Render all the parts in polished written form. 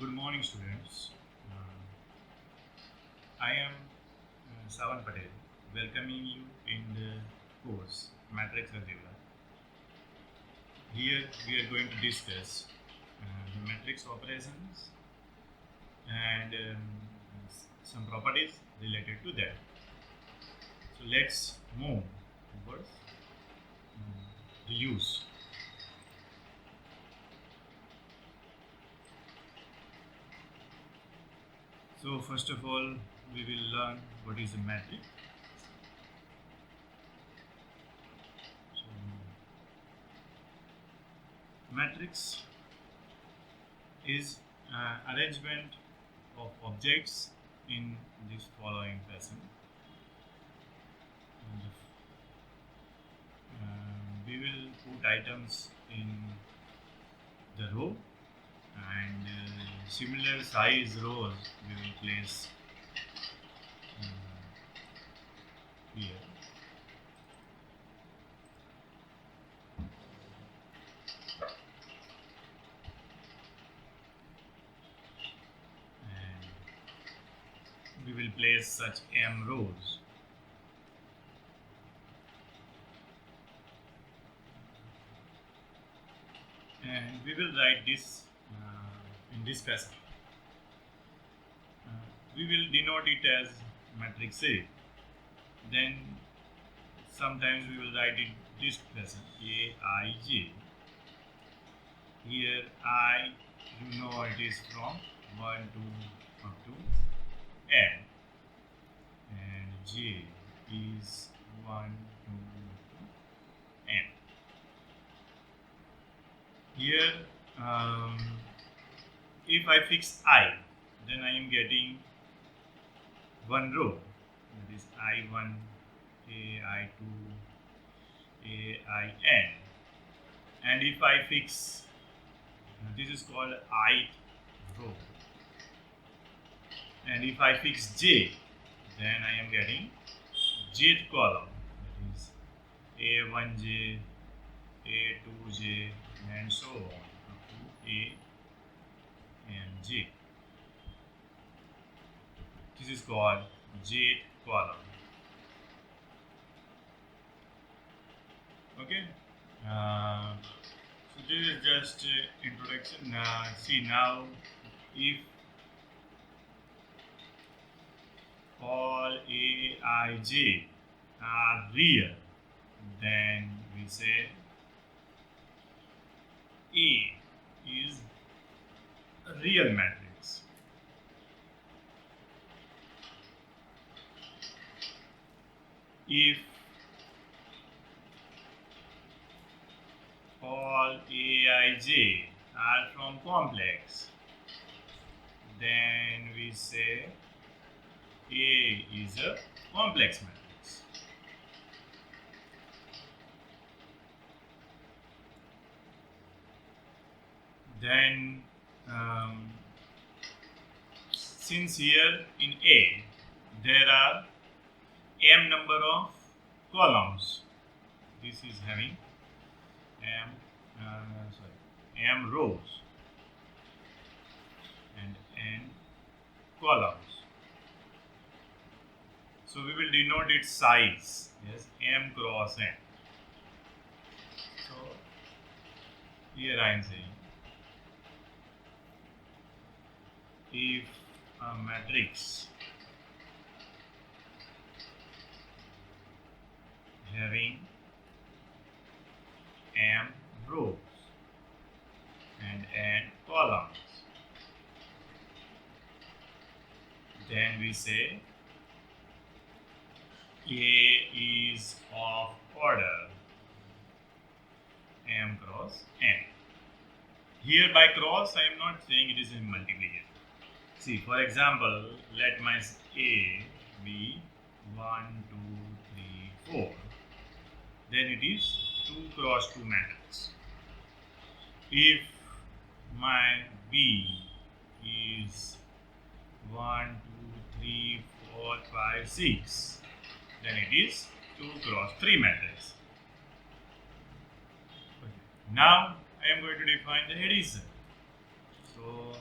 Good morning, students. I am Savan Patel, welcoming you in the course Matrix Algebra. Here we are going to discuss the matrix operations and some properties related to that. So let's move towards the use. So first of all, we will learn what is a matrix. So, matrix is arrangement of objects in this following fashion. We will put items in the row and similar size rows we will place here. And we will place such m rows. And we will write this in this fashion. We will denote it as matrix A. Then sometimes we will write it this fashion, Aij. Here I, you know, it is from 1 to up to n, and j is 1 to n. Here, if I fix I, then I am getting one row, that is I1, AI2, AIN. And if I fix, this is called ith row. And if I fix j, then I am getting jth column, that is A1j, A2j, and so on up to A and j. This is called jth column. Okay. So this is just introduction. See now, if all Aij are real, then we say A is a real matrix. If all Aij are from complex, then we say A is a complex matrix. Then since here in A there are m number of columns, this is having m rows and n columns. So we will denote its size as m cross n. So here I am saying, if a matrix having m rows and n columns, then we say A is of order m cross n. Here by cross I am not saying it is in multiplication. See, for example, let my A be 1, 2, 3, 4. Then it is 2 cross 2 matrix. If my B is 1, 2, 3, 4, 5, 6, then it is 2 cross 3 matrix. Okay. Now I am going to define the addition. So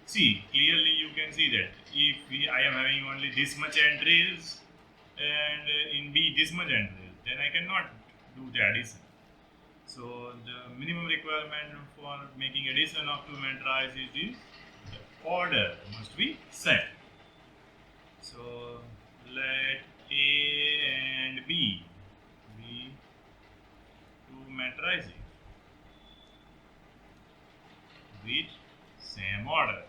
See, clearly you can see that if I am having only this much entries and in B this much entries, then I cannot do the addition. So the minimum requirement for making addition of two matrices is the order must be set. So let A and B be two matrices with same order.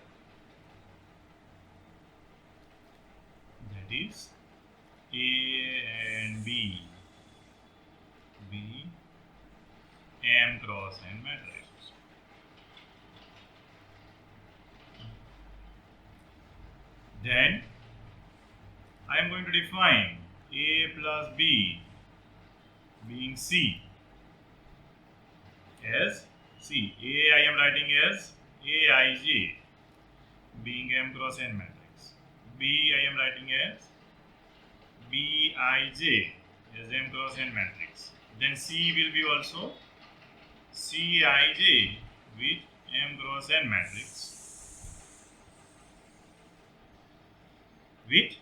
That is A and B be M cross N matrices. Then I am going to define A plus B being C as C. A I am writing as Aij being M cross N matrix. B I am writing as Bij as M cross N matrix. Then C will be also Cij with M cross N matrix with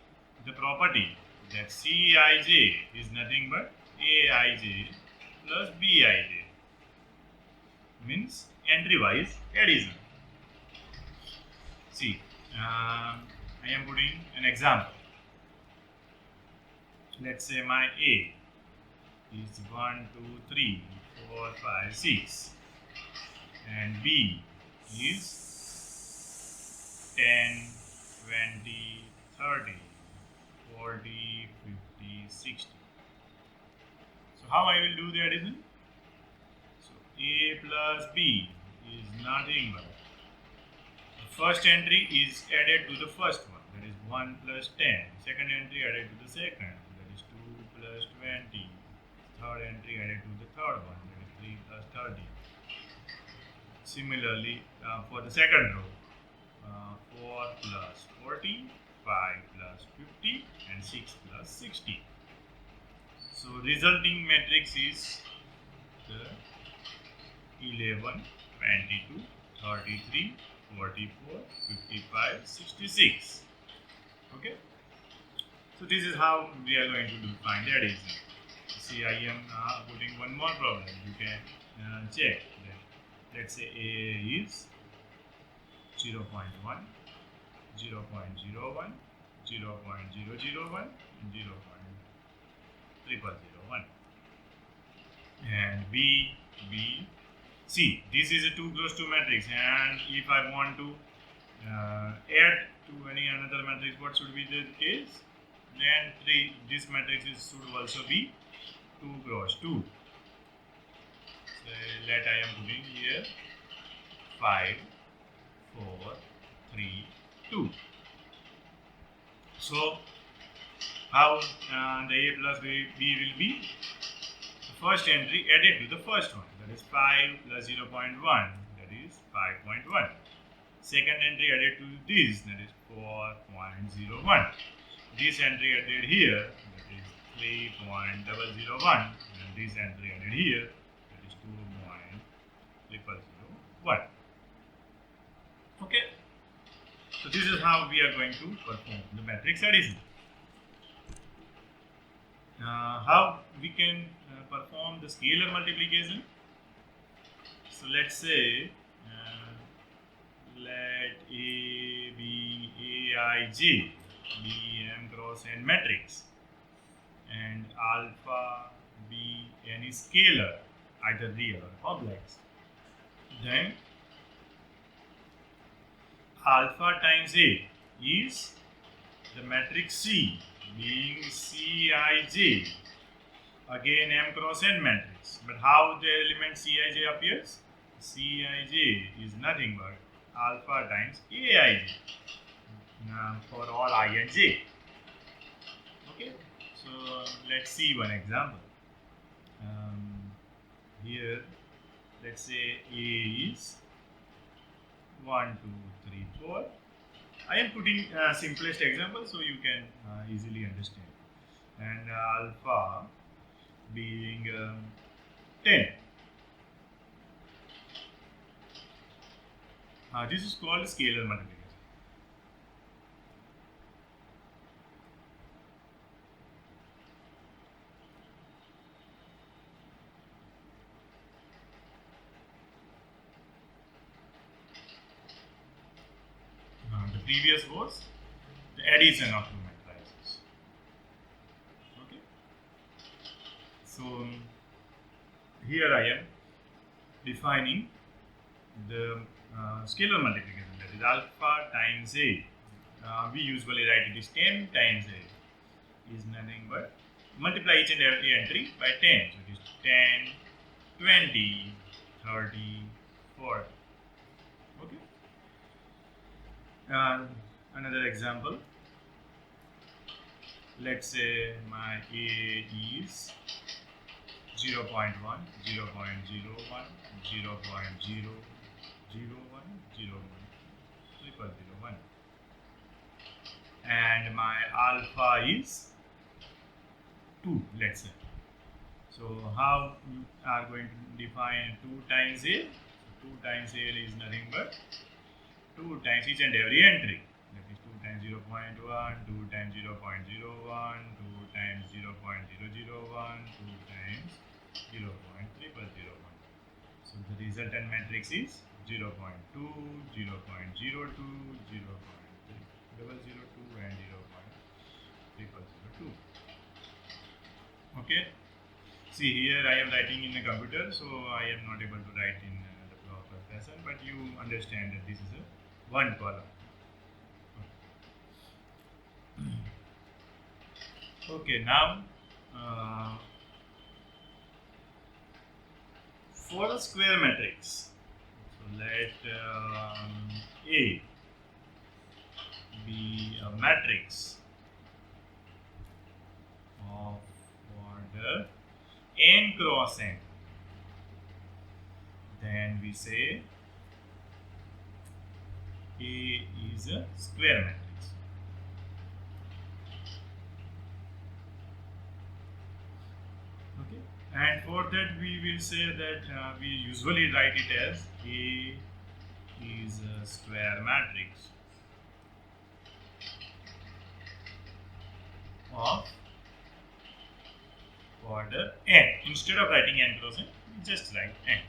the property that Cij is nothing but Aij plus Bij, means entry wise addition. See, I am putting an example. Let's say my A is 1, 2, 3, 4, 5, 6, and B is 10, 20, 30, 40, 50, 60. So how I will do the addition? So A plus B is nothing but the first entry is added to the first one, that is 1 plus 10. Second entry added to the second, that is 2 plus 20. Third entry added to the third one, that is 3 plus 30. Similarly, for the second row, 4 plus 40, 5 plus 50, and 6 plus 60. So resulting matrix is the 11, 22, 33, 44, 55, 66. Okay. So this is how we are going to find the addition. See, I am putting one more problem. You can check that. Let's say A is 0.1, 0.01, 0.001, 0.001, 0.0001. And B, C. This is a 2 cross 2 matrix, and if I want to add to any another matrix, what should be the case? Then this matrix should also be 2 cross 2. So let I am putting here 5, 4, 3, 2. So how the A plus B will be? The first entry added to the first one, that is 5 plus 0.1, that is 5.1. Second entry added to this, that is 4.01. This entry added here, that is 3.001, and this entry added here, that is 2.001. Okay. So this is how we are going to perform the matrix addition. How we can perform the scalar multiplication? So let's say let A be Aij be M cross N matrix, and alpha be any scalar, either real or complex. Then alpha times A is the matrix C being Cij, again M cross N matrix. But how the element Cij appears? Cij is nothing but alpha times Aij for all I and j. Okay, so let's see one example. Here, let's say A is 1, 2, 3, 4. I am putting simplest example so you can easily understand. And alpha being 10. This is called scalar multiplication. previous was the addition of two matrices. Okay. So here I am defining the scalar multiplication, that is alpha times a. We usually write it as 10 times a is nothing but multiply each and every entry by 10. So it is 10, 20, 30, 40. Okay. Another example. Let's say my a is 0 0.1, 0 0.01, 0 0.001, 0.01, and my alpha is 2, let's say. So how you are going to define 2 times a? So 2 times a is nothing but 2 times each and every entry. That is 2 times 0 0.1, 2 times 0 0.01, 2 times 0 0.001, 2 times 0 0.0001. So the resultant matrix is 0 0.2, 0 0.02, 0 0.002, and 0.0002. Okay. See, here I am writing in a computer, so I am not able to write in the proper fashion, but you understand that this is a one column. Okay, now for a square matrix, so let A be a matrix of order n cross n, then we say A is a square matrix. Okay, and for that we will say that we usually write it as A is a square matrix of order n. Instead of writing n cross n, just write n.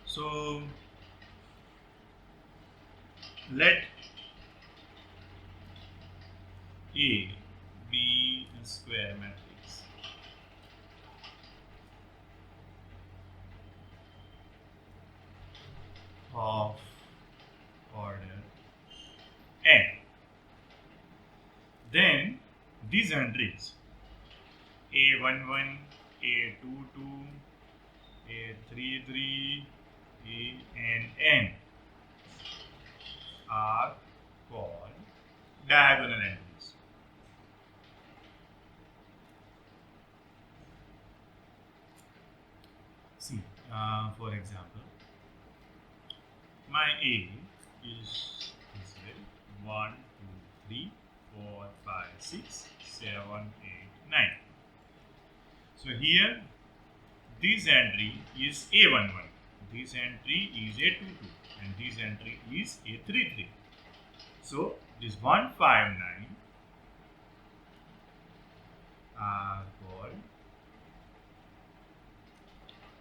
So let A be a square matrix of order n. Then these entries A11, A22, A33, A and n are called diagonal entries. See, for example, my A is 1, 2, 3, 4, 5, 6, 7, 8, 9. So here this entry is A11, this entry is A22, and this entry is A33. So this 1, 5, 9 are called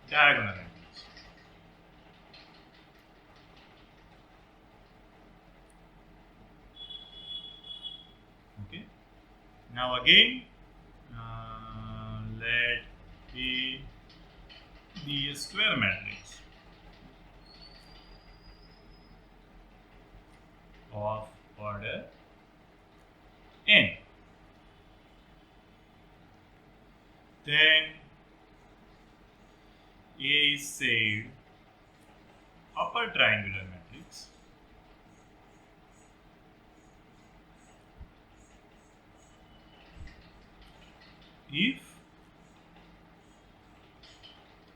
diagonal entries. Okay. Now again, let A be a square matrix of order n. Then A is said upper triangular matrix if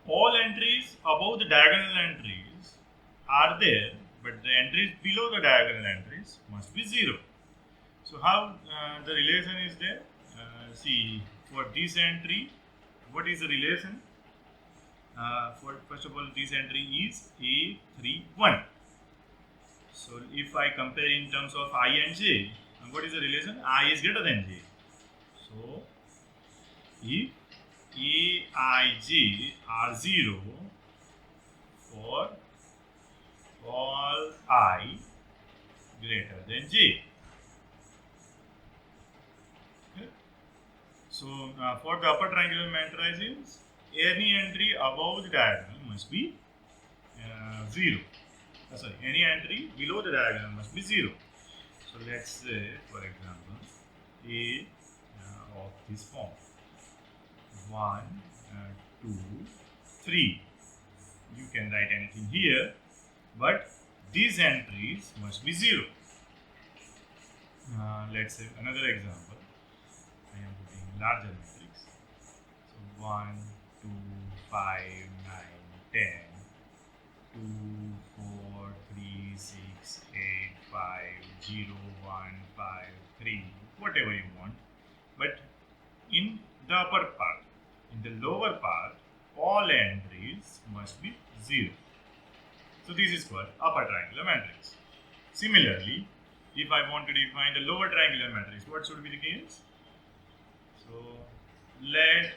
all entries above the diagonal entries are there, but the entries below the diagonal entries must be 0. So how the relation is there? See, for this entry, what is the relation? First of all, this entry is A31. So if I compare in terms of I and j, what is the relation? I is greater than j. So if A, I, j are 0 for all I greater than j. Okay. So for the upper triangular matrices, any entry above the diagonal must be 0. Sorry, any entry below the diagonal must be 0. So let's say, for example, A of this form 1, 2, 3. You can write anything here, but these entries must be 0. Let's say another example. I am putting larger matrix. So 1, 2, 5, 9, 10, 2, 4, 3, 6, 8, 5, 0, 1, 5, 3, whatever you want. But in the upper part, in the lower part, all entries must be 0. So this is called upper triangular matrix. Similarly, if I want to define the lower triangular matrix, what should be the case? So let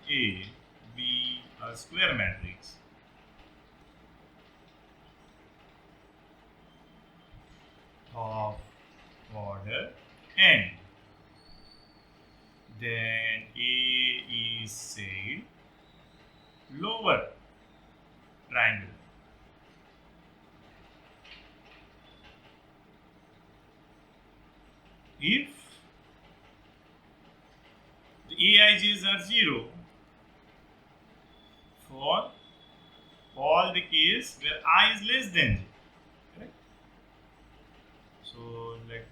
A be a square matrix of order n. Then A is said lower triangular. If the AIJs are 0 for all the case where I is less than j. Correct? So let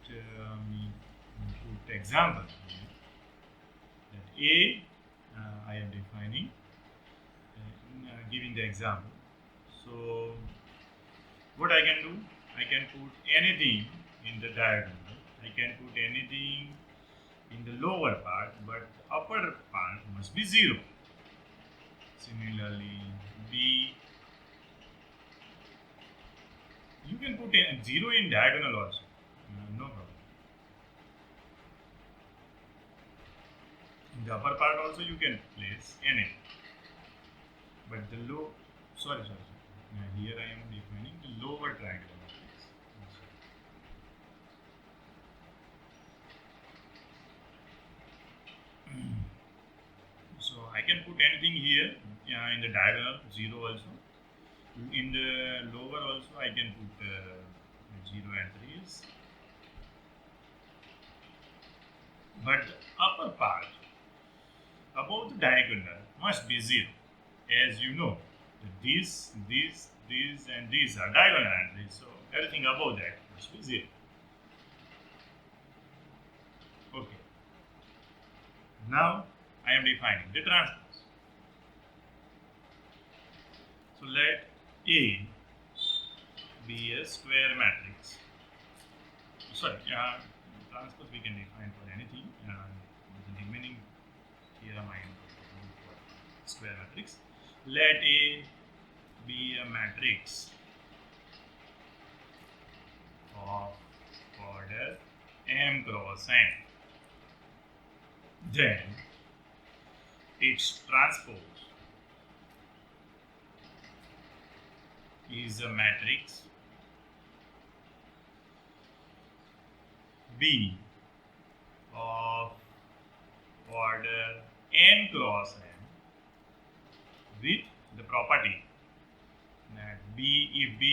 me put example here. That A, I am defining, giving the example. So what I can do? I can put anything in the diagonal. I can put anything in the lower part, but the upper part must be 0. Similarly, B, you can put a 0 in diagonal also, no problem. In the upper part also you can place anything, but the here I am defining the lower triangular matrix. So I can put anything here in the diagonal, 0 also. In the lower also I can put 0 entries. But the upper part above the diagonal must be 0. As you know, these, and these are diagonal entries. So everything above that must be 0. Okay. Now I am defining the transpose. So let A be a square matrix. Sorry, transpose we can define for anything. The remaining theorem I am going for square matrix. Let A be a matrix of order m cross n. Then its transpose is a matrix B of order n cross n with the property that if B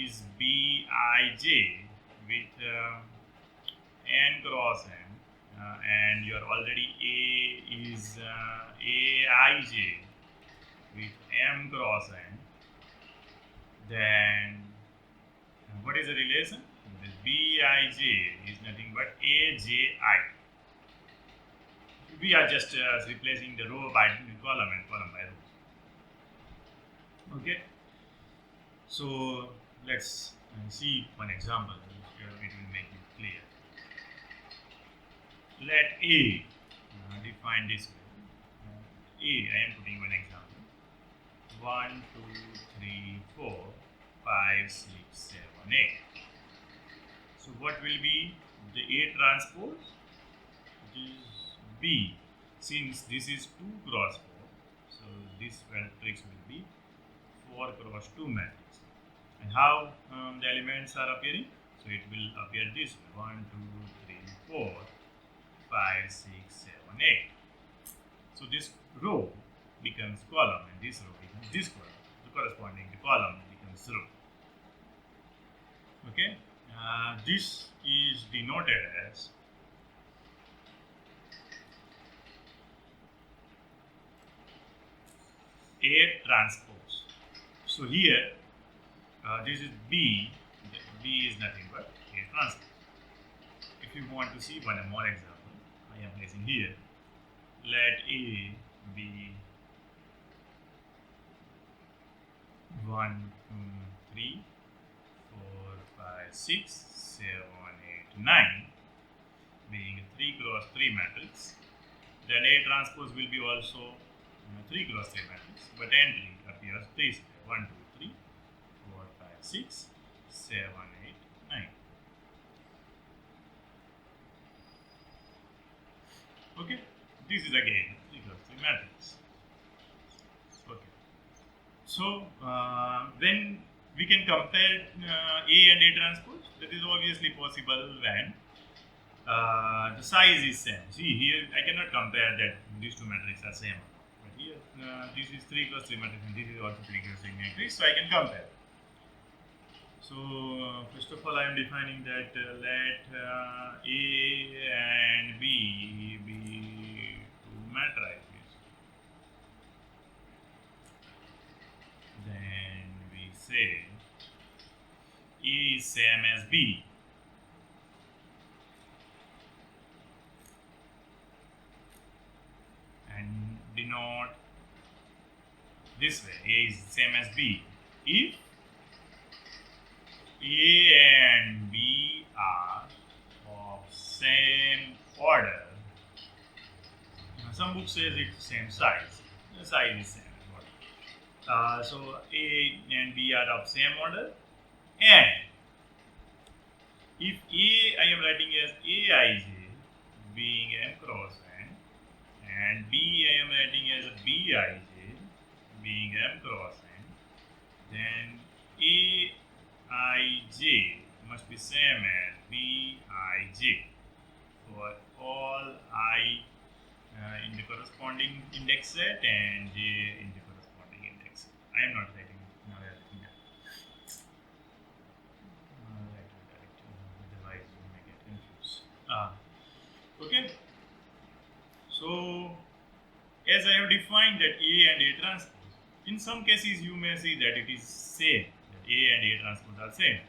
is Bij with n cross n and you are already A is Aij with m cross n, then what is the relation? This Bij is nothing but Aji. We are just replacing the row by column and column by row. Okay. So let's see one example. It will make it clear. Let A define this way. I am putting one example. 1, 2, 3, 4, 5, 6, 7, 8. So what will be the A transpose? It is B. Since this is 2 cross 4, so this matrix will be 4 cross 2 matrix. And how the elements are appearing? So it will appear this way: 1, 2, 3, 4, 5, 6, 7, 8. So this row becomes column, and this row becomes this column. The corresponding column becomes row. Okay, this is denoted as A transpose. So here, this is B. B is nothing but A transpose. If you want to see one more example, I am placing here. Let A be 1, 2, 3, 4, 5, 6, 7, 8, 9, being a 3 cross 3 matrix. Then A transpose will be also 3 cross 3 matrix, but entry appears this way: 1, 2, 3, 4, 5, 6, 7, 8, 9. Okay, this is again 3 cross 3 matrix. Okay, so when we can compare A and A transpose, that is obviously possible when the size is same. See here, I cannot compare that these two matrices are same. But here, this is 3 cross 3 matrix, and this is also 3 cross 3 matrix, so I can compare. So first of all, I am defining that let A and B be two matrices. Then we say A is same as B. And denote this way: A is same as B if A and B are of same order. Some books says it's same size. The size is same. So A and B are of same order, and if A I am writing as Aij being m cross n, and B I am writing as a Bij being m cross n, then Aij must be same as Bij for all I in the corresponding index set and j in the corresponding index set. I am not writing everything down. Otherwise you may get confused. Okay. So as I have defined that A and A transpose, in some cases you may see that it is same, that A and A transpose are same.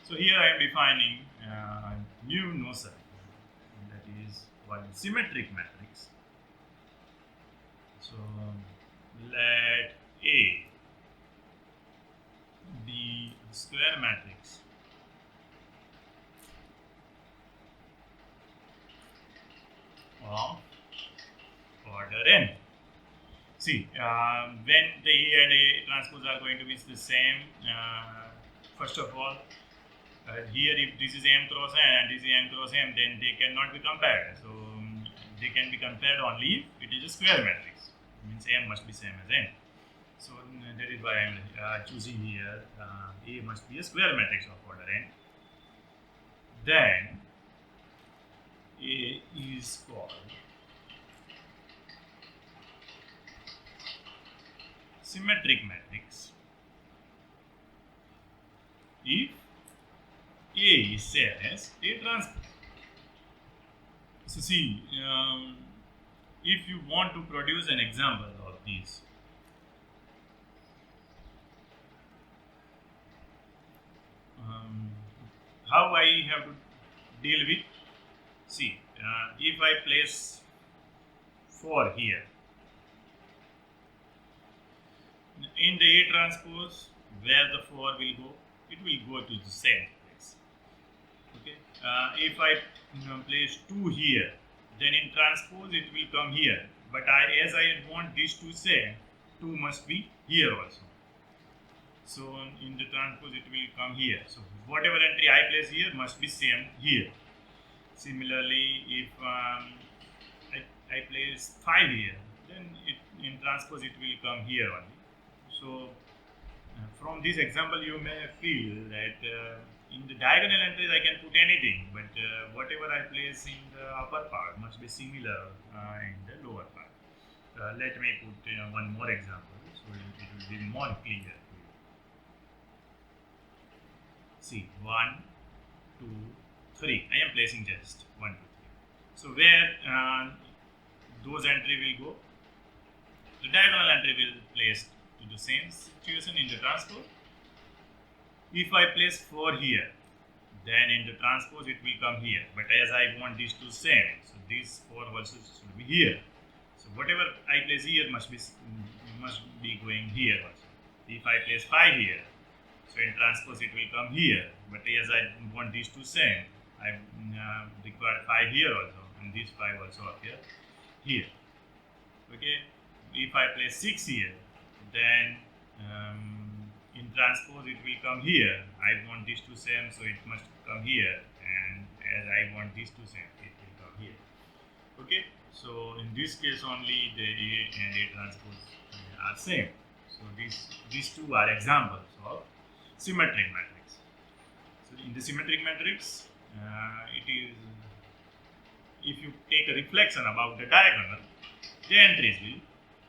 So here I am defining new notion, that is one symmetric matrix. So let A be a square matrix of order n. See, when the A and A transpose are going to be the same, first of all, here if this is m cross n and this is m cross m, then they cannot be compared. So they can be compared only if it is a square matrix. It means m must be same as n. So that is why I am choosing here A must be a square matrix of order n. Then A is called symmetric matrix if A is same as A transpose. So see, if you want to produce an example of this, how I have to deal with, see, if I place 4 here, in the A transpose, where the 4 will go, it will go to the same place. Okay. If I place 2 here, then in transpose it will come here. But as I want this to say, 2 must be here also. So in the transpose it will come here. So whatever entry I place here must be same here. Similarly, if I place 5 here, then in transpose it will come here only. So from from this example you may feel that in the diagonal entries I can put anything, but whatever I place in the upper part must be similar in the lower part. Let me put one more example so it will be more clear to you. See, 1, 2, 3. I am placing just 1, 2, 3. So where those entry will go? The diagonal entry will place to the same situation in the transpose. If I place 4 here, then in the transpose it will come here. But as I want these two same, so this 4 also should be here. So whatever I place here must be going here also. If I place 5 here, so in transpose it will come here. But as I want these two same, I require 5 here also, and this 5 also appear here. Okay. If I place 6 here, then in transpose it will come here. I want these two same, so it must come here, and as I want these two same, it will come here. Okay, so in this case only the A and A transpose are same. So these two are examples of symmetric matrix. So in the symmetric matrix, it is, if you take a reflection about the diagonal, the entries will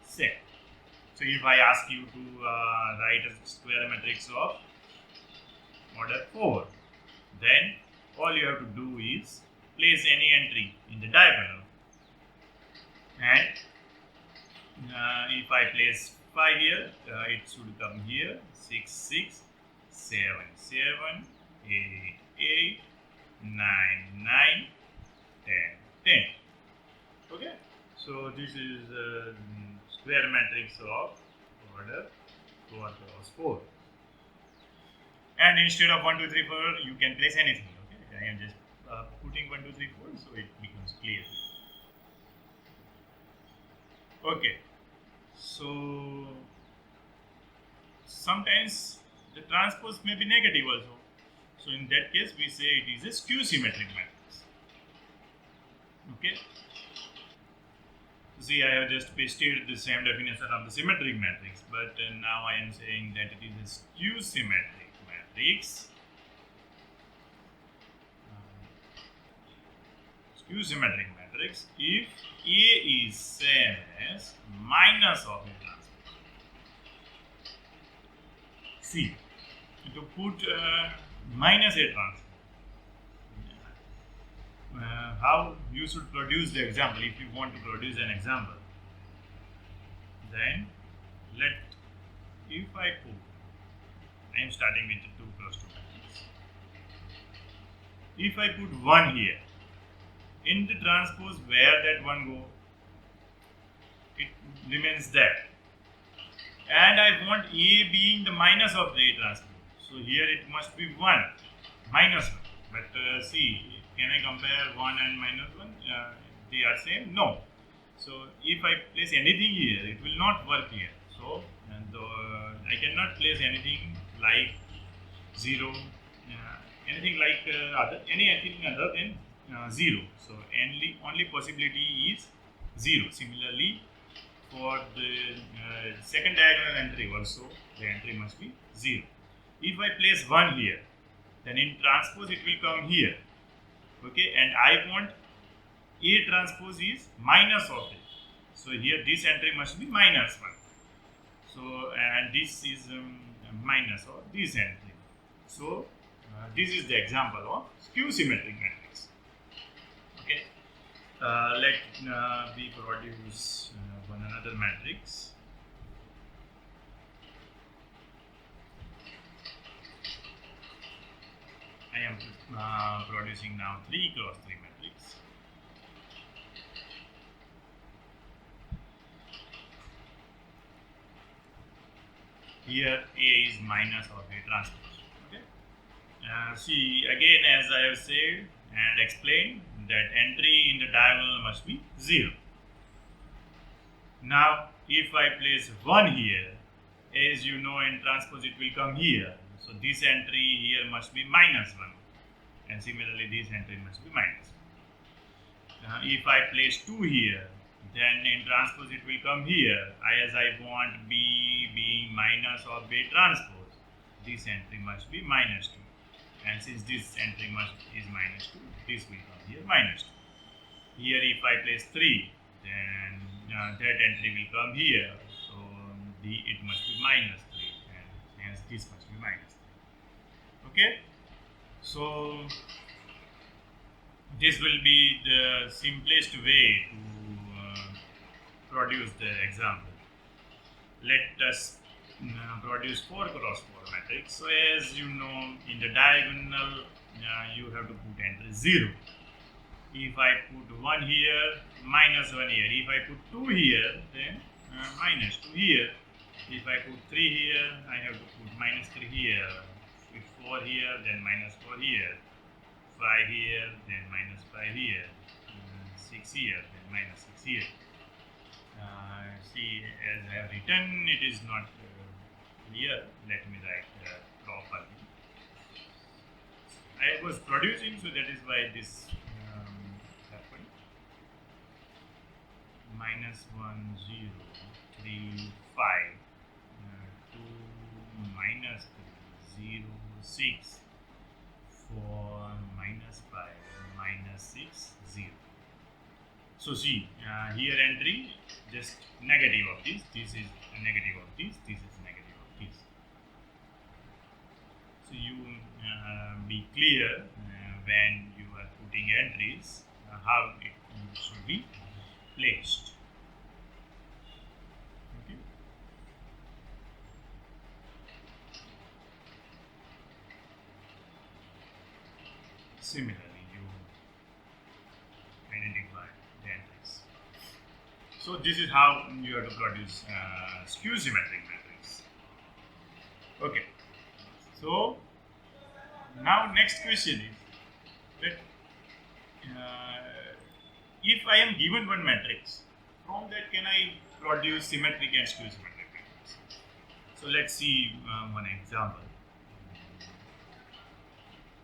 same. So if I ask you to write a square matrix of order 4, then all you have to do is place any entry in the diagonal, and if I place 5 here, it should come here, 6, 6, 7, 7, 8, 8, 9, 9, 10, 10. Okay, so this is square matrix of order 4 cross 4. And instead of 1, 2, 3, 4, you can place anything. Okay, I am just putting 1, 2, 3, 4, so it becomes clear. Okay, so sometimes the transpose may be negative also. So in that case, we say it is a skew symmetric matrix. Okay. See, I have just pasted the same definition of the symmetric matrix, but now I am saying that it is a skew symmetric matrix. Skew symmetric matrix if A is same as minus of A transpose. See, to put minus A transpose, how you should produce the example. If you want to produce an example, then if I put, I am starting with 2 cross 2 matrix. If I put 1 here, in the transpose where that 1 go, it remains there. And I want A being the minus of the A transpose. So here it must be 1, minus 1. But see, can I compare 1 and minus 1? They are same? No. So if I place anything here, it will not work here. So I cannot place anything like 0, anything like anything other than 0. So only possibility is 0. Similarly, for the second diagonal entry also, the entry must be 0. If I place 1 here, then in transpose it will come here. Okay, and I want A transpose is minus of it. So here this entry must be minus 1. So, and this is minus of this entry. So, this is the example of skew symmetric matrix. Okay, let me produce one another matrix. I am producing now 3 cross 3 matrix. Here A is minus of A transpose. Okay. See, again, as I have said and explained, that entry in the diagonal must be 0. Now, if I place 1 here, as you know, in transpose it will come here. So this entry here must be minus 1, and similarly this entry must be minus 1. If I place 2 here, then in transpose it will come here, as I want B being minus of A transpose. this entry must be minus 2. And since this entry is minus 2, this will come here minus 2. Here if I place 3, then that entry will come here. So it must be minus 3, and hence this must be minus 3. Okay. So this will be the simplest way to produce the example. Let us produce 4 cross 4 matrix. So as you know, in the diagonal you have to put entry 0. If I put 1 here, minus 1 here. If I put 2 here, then minus 2 here. If I put 3 here, I have to put minus 3 here. If 4 here, then minus 4 here. 5 here, then minus 5 here. 6 here, then minus 6 here. See, as I have written, it is not clear. Let me write properly. I was producing, so that is why this happened. Minus 1, 0, 3, 5, 2, minus 3, 0, 6, 4, minus 5, minus 6, 0. So see, here entry just negative of this is a negative of this is negative of this. So you be clear when you are putting entries how it should be placed. Okay. Similarly, you identify the entries. So this is how you have to produce skew symmetric matrix. Okay. So now next question is that if I am given one matrix, from that can I produce symmetric and skew symmetric matrix? So let's see one example.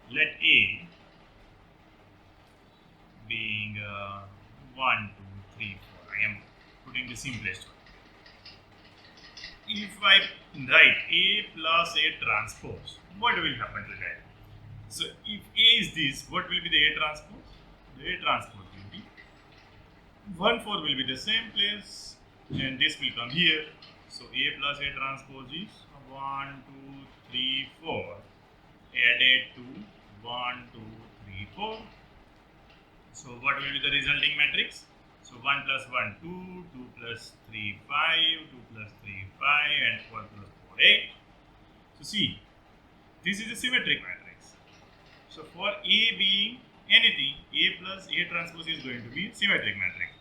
Let A being 1, 2, 3, 4. I am putting the simplest one. If I write A plus A transpose, what will happen to that? So if A is this, what will be the A transpose? The A transpose will be 1, 4 will be the same place, and this will come here. So A plus A transpose is 1, 2, 3, 4 added to 1, 2, 3, 4. So what will be the resulting matrix? So 1 plus 1, 2, 2 plus 3, 5, 2 plus 3, 5, and 4 plus 4, 8. So see, this is a symmetric matrix. So for A being anything, A plus A transpose is going to be a symmetric matrix.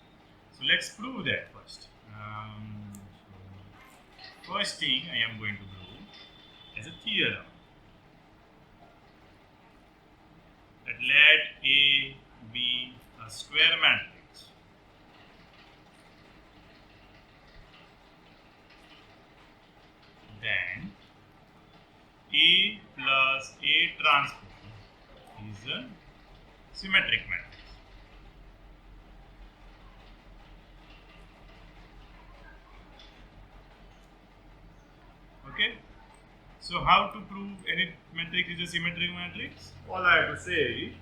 So let's prove that first. So first thing I am going to prove as a theorem. That let A be a square matrix. Then A plus A transpose is a symmetric matrix. Okay. So how to prove any matrix is a symmetric matrix? All I have to say is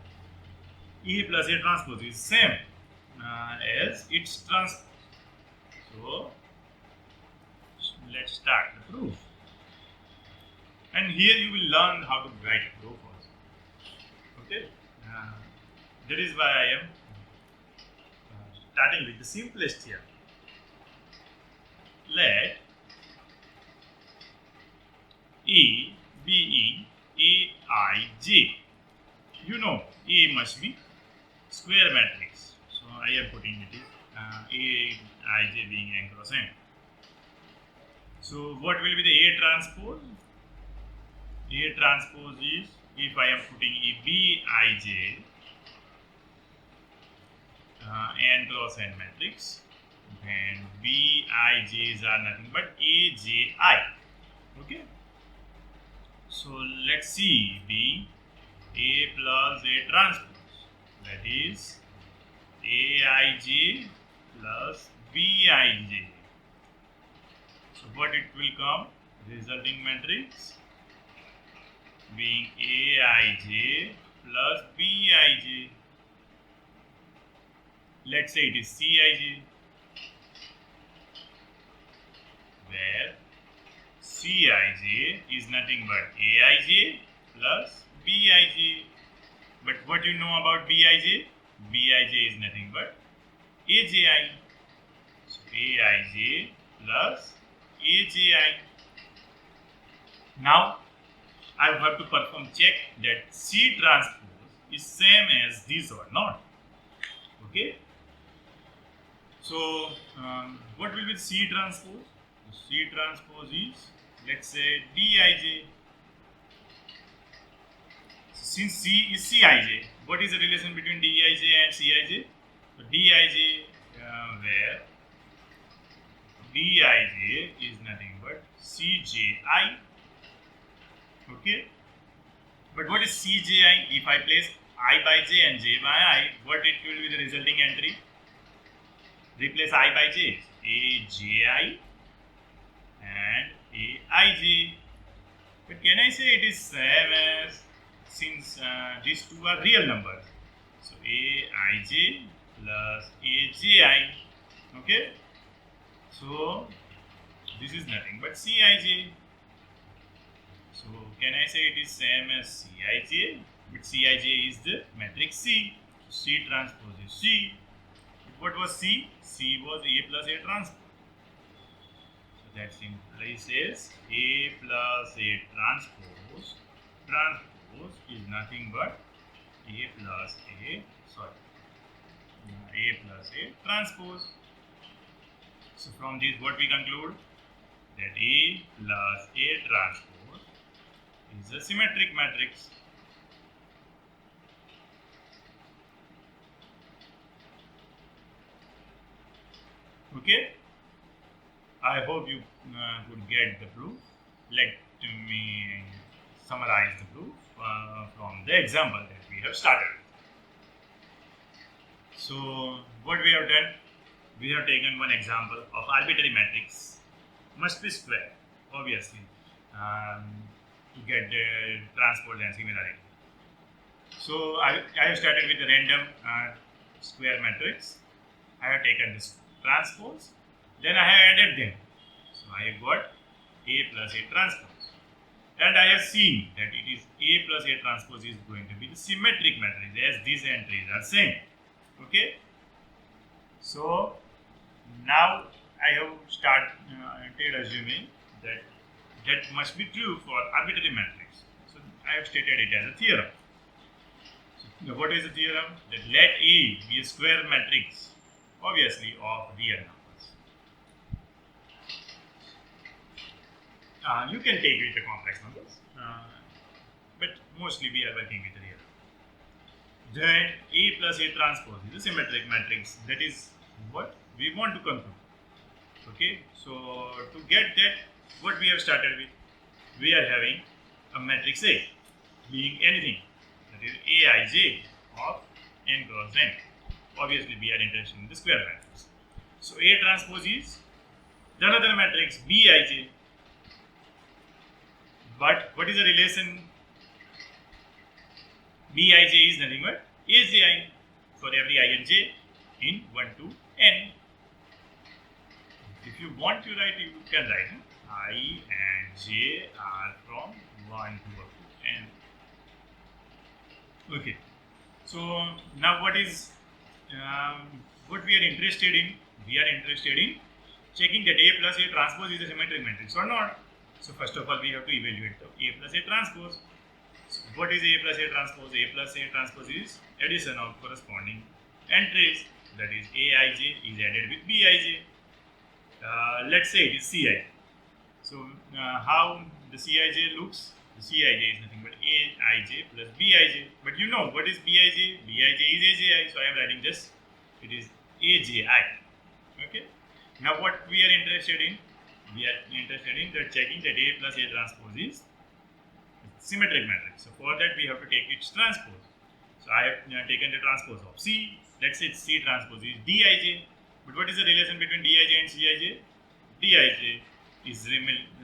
A plus A transpose is same as its transpose. So let's start the proof. And here you will learn how to write a proof also. Okay. That is why I am starting with the simplest here. Let A being Aij. You know A must be square matrix. So I am putting it is Aij being n cross n. So what will be the A transpose? A transpose is, if I am putting a Bij n cross n matrix, then Bij's are nothing but Aj. Okay. So let's see B A plus A transpose, that is Aij plus Bij. So what it will come? Resulting matrix being Aij plus Bij. Let's say it is Cij, where Cij is nothing but Aij plus Bij. But what you know about Bij? Bij is nothing but Aji. So Aij plus Aji. Now I have to perform check that C transpose is same as this or not. Okay. So what will be C transpose? C transpose is, let's say, Dij. Since C is Cij, what is the relation between Dij and Cij? So Dij, where Dij is nothing but Cji. Okay. But what is Cji? If I place I by j and j by I, what it will be the resulting entry? Replace I by j. Aji and Aij. But can I say it is same as, since these two are real numbers? So Aij plus Aji. Okay. So this is nothing but Cij. So can I say it is same as Cij? But Cij is the matrix C. C transpose is C. What was C? C was A plus A transpose. So that simply says A plus A transpose. Transpose is nothing but A plus A. A plus A transpose. So from this, what we conclude? That A plus A transpose is a symmetric matrix. Okay, I hope you could get the proof. Let me summarize the proof from the example that we have started. So what we have done, we have taken one example of arbitrary matrix must be square, obviously, to get the transpose and similarity. So I have started with the random square matrix. I have taken this transpose, then I have added them. So I have got A plus A transpose. And I have seen that it is A plus A transpose is going to be the symmetric matrix as these entries are same. Okay. So now I have started assuming that that must be true for arbitrary matrix. So I have stated it as a theorem. So what is the theorem? That let A be a square matrix, obviously of real numbers. You can take with the complex numbers, but mostly we are working with real. Then A plus A transpose is a symmetric matrix. That is what we want to conclude. Okay, so to get that, what we have started with, we are having a matrix A being anything, that is Aij of n cross n. Obviously, we are interested in the square matrix. So A transpose is the another matrix Bij. But what is the relation? Bij is nothing but Aj for every I and j in 1 to n. If you want to write, you can write I and j are from 1 to up to n. Okay. So now what is what we are interested in? We are interested in checking that A plus A transpose is a symmetric matrix or not. So first of all, we have to evaluate the A plus A transpose. So what is A plus A transpose? A plus A transpose is addition of corresponding entries. That is Aij is added with Bij. Let's say it is Cij. So how the Cij looks? The Cij is nothing but Aij plus Bij. But you know what is Bij? Bij is Aj. So I am writing just it is Aji. Okay. Now what we are interested in? We are interested in that checking that A plus A transpose is symmetric matrix. So for that we have to take its transpose. So I have taken the transpose of C. Let's say C transpose is Dij. But what is the relation between Dij and Cij? Dij is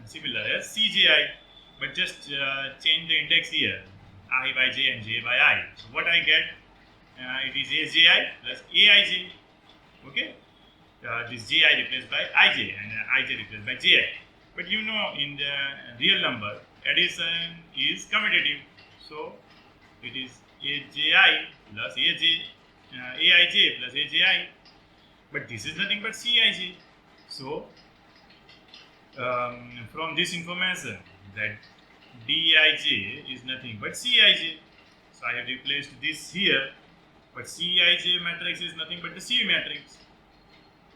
similar as Cji. but just change the index here, I by j and j by I. So what I get, it is aji plus aij. Okay, this ji replaced by ij and ij replaced by ji. But you know, in the real number, addition is commutative, so it is aji plus aij plus aji. But this is nothing but cij. So from this information, that dij is nothing but cij. So I have replaced this here, but cij matrix is nothing but the C matrix.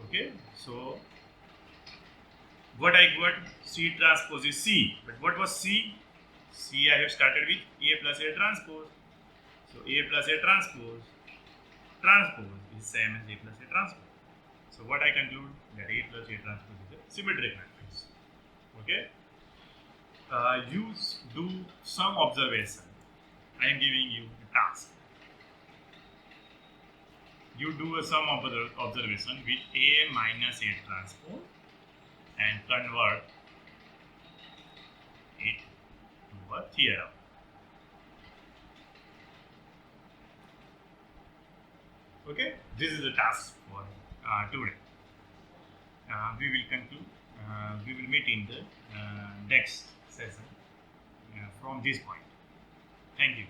Okay, so what I got, C transpose is C. But what was C? C I have started with A plus A transpose. So A plus A transpose is same as A plus A transpose. So what I conclude, that A plus A transpose is a symmetric matrix. Okay. You do some observation. I am giving you a task. You do some observation with A minus A transpose and convert it to a theorem. Okay, this is the task for today. We will conclude. We will meet in the next session from this point. Thank you.